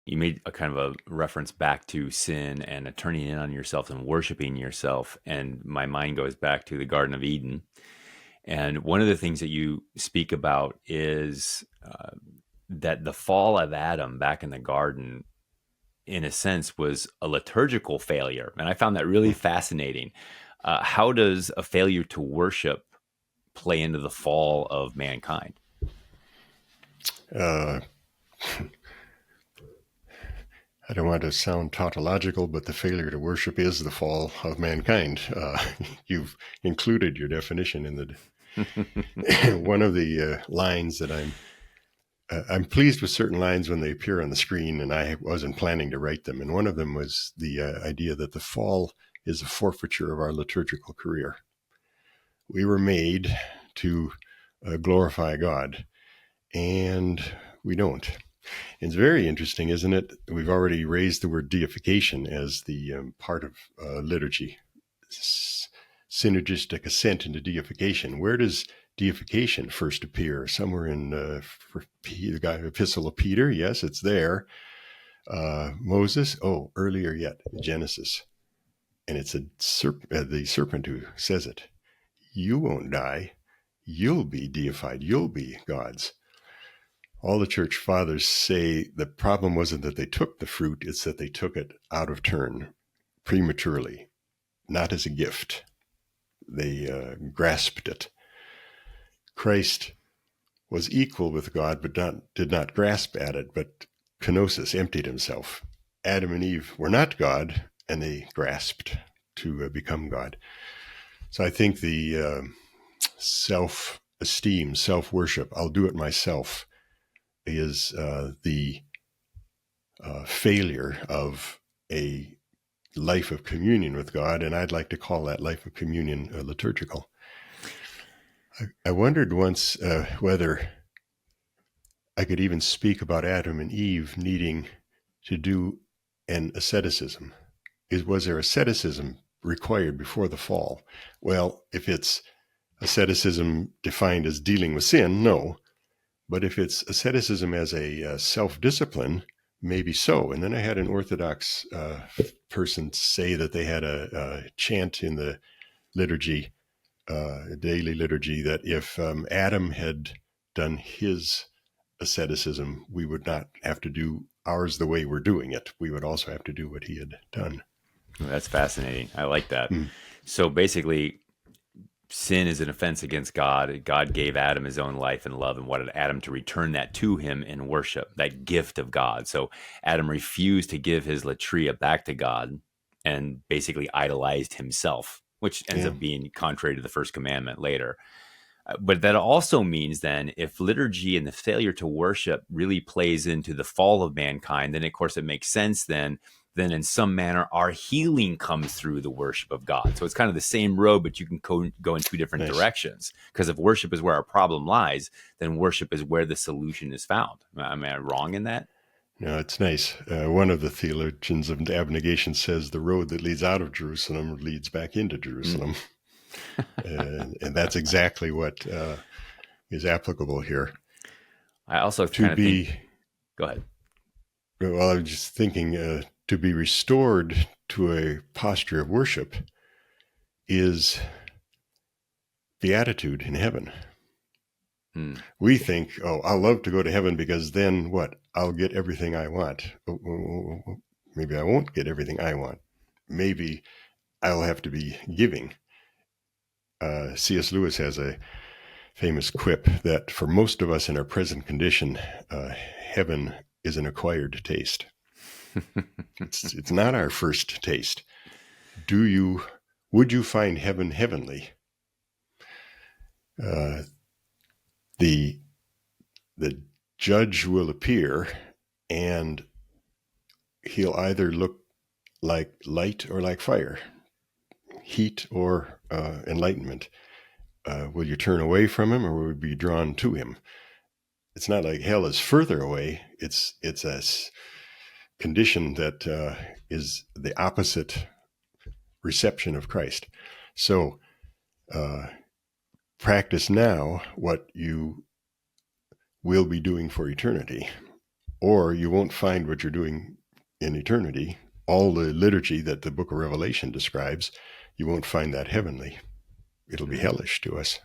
you made a kind of a reference back to sin and turning in on yourself and worshiping yourself. And my mind goes back to the Garden of Eden. And one of the things that you speak about is that the fall of Adam back in the garden, in a sense, was a liturgical failure. And I found that really fascinating. How does a failure to worship play into the fall of mankind? Uh, I don't want to sound tautological, but the failure to worship is the fall of mankind. You've included your definition in the one of the lines that I'm pleased with certain lines when they appear on the screen, and I wasn't planning to write them. And one of them was the idea that the fall is a forfeiture of our liturgical career. We were made to glorify God, and we don't. It's very interesting, isn't it? We've already raised the word deification as the part of liturgy. Synergistic ascent into deification. Where does deification first appear? Somewhere in the Epistle of Peter. Yes, it's there. Moses. Oh, earlier yet, Genesis. And it's the serpent who says it. You won't die. You'll be deified. You'll be God's. All the church fathers say the problem wasn't that they took the fruit, it's that they took it out of turn, prematurely, not as a gift. They grasped it. Christ was equal with God, but did not grasp at it, but kenosis, emptied himself. Adam and Eve were not God, and they grasped to become God. So I think the self-esteem, self-worship, I'll do it myself, is the failure of a life of communion with God, and I'd like to call that life of communion liturgical. I wondered once whether I could even speak about Adam and Eve needing to do an asceticism. Was there asceticism required before the fall? Well, if it's asceticism defined as dealing with sin, no. But if it's asceticism as a self-discipline, maybe so. And then I had an Orthodox person say that they had a chant in the liturgy, daily liturgy, that if Adam had done his asceticism, we would not have to do ours the way we're doing it. We would also have to do what he had done. That's fascinating. I like that. So basically, sin is an offense against God. God gave Adam his own life and love and wanted Adam to return that to him in worship, that gift of God. So Adam refused to give his latria back to God and basically idolized himself, which ends up being contrary to the first commandment later. But that also means then if liturgy and the failure to worship really plays into the fall of mankind, then of course it makes sense then in some manner our healing comes through the worship of God. So it's kind of the same road, but you can go in two different directions. Because if worship is where our problem lies, then worship is where the solution is found. Am I wrong in that? No, it's nice. One of the theologians of abnegation says the road that leads out of Jerusalem leads back into Jerusalem. And that's exactly what is applicable here. I also kind of think... Go ahead. Well, I was just thinking to be restored to a posture of worship is beatitude in heaven. We think, oh, I'll love to go to heaven because then what? I'll get everything I want. Maybe I won't get everything I want. Maybe I'll have to be giving. C.S. Lewis has a famous quip that for most of us in our present condition, heaven is an acquired taste. It's not our first taste. Would you find heaven heavenly? The judge will appear, and he'll either look like light or like fire, heat or enlightenment. Will you turn away from him, or will you be drawn to him? It's not like hell is further away. It's a condition that is the opposite reception of Christ. So practice now what you will be doing for eternity. or you won't find what you're doing in eternity. All the liturgy that the book of Revelation describes, you won't find that heavenly. It'll be hellish to us.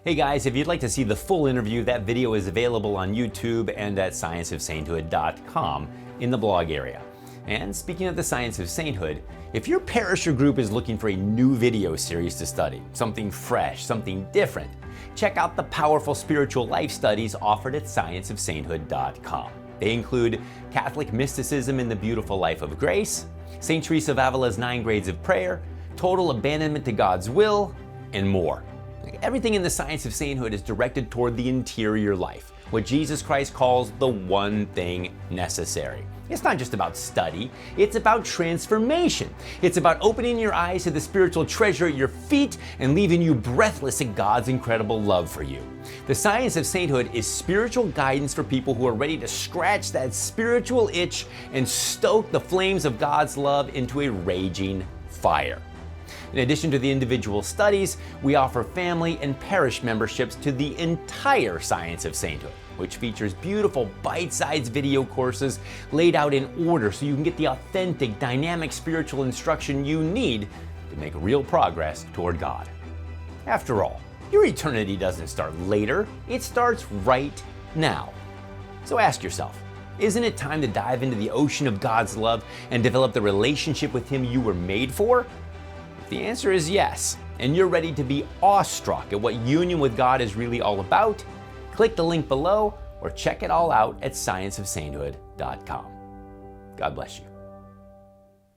Hey guys, if you'd like to see the full interview, that video is available on YouTube and at scienceofsainthood.com in the blog area. And speaking of the science of sainthood, if your parish or group is looking for a new video series to study, something fresh, something different, check out the powerful spiritual life studies offered at scienceofsainthood.com. They include Catholic mysticism in the beautiful life of grace, St. Teresa of Avila's 9 grades of prayer, total abandonment to God's will, and more. Everything in the science of sainthood is directed toward the interior life, what Jesus Christ calls the one thing necessary. It's not just about study, it's about transformation. It's about opening your eyes to the spiritual treasure at your feet and leaving you breathless at God's incredible love for you. The science of sainthood is spiritual guidance for people who are ready to scratch that spiritual itch and stoke the flames of God's love into a raging fire. In addition to the individual studies, we offer family and parish memberships to the entire science of sainthood, which features beautiful bite-sized video courses laid out in order so you can get the authentic, dynamic spiritual instruction you need to make real progress toward God. After all, your eternity doesn't start later, it starts right now. So ask yourself, isn't it time to dive into the ocean of God's love and develop the relationship with Him you were made for? The answer is yes, and you're ready to be awestruck at what union with God is really all about, click the link below or check it all out at scienceofsainthood.com. God bless you.